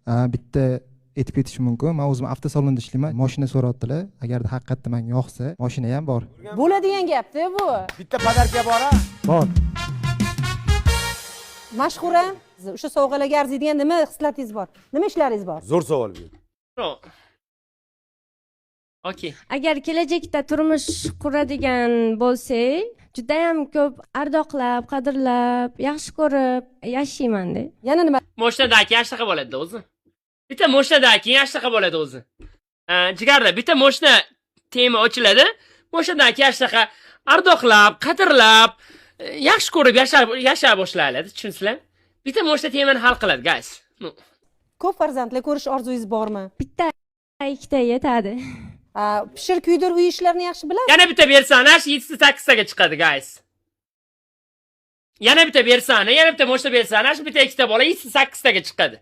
bitta aytib ketish mumkin. Men o'zim avtosalonda ishlayman. Mashina so'rayaptilar. Agarda haqiqatda menga yoqsa, mashina ham bor. Bo'ladigan gapda bu. Bitta podarka bor-a? Bor. Mashhura, o'sha sovg'alarga arziydigan nima hislatingiz bor? Nima ishlaringiz bor? Zo'r savol bu. Okey. Agar kelajakda turmush quradigan bo'lsak, juda ham ko'p ardoqlab, qadrlab, yaxshi ko'rib yashayman-da. Yana nima? Moshinadan keyin ashtaqa bo'ladi o'zi. Bitta moshinadan keyin ashtaqa bo'ladi o'zi. Jigarda bitta moshina tema ochiladi. Moshinadan keyin ashtaqa ardoqlab, qadrlab, yaxshi ko'rib yashay boshlaydi, tushunsizlar? Bitta moshina temani hal qiladi, guys. Ko'p farzandli ko'rish orzungiz bormi? Bitta, ikkita yetadi. Pishir kuydir uy ishlarini yaxshi bilasiz. Yana bitta bersana 7-8 taga chiqadi, guys. Yana bitta bersana, yana bitta moshina bersana, shu bitta ikkita bola 7-8 taga chiqadi.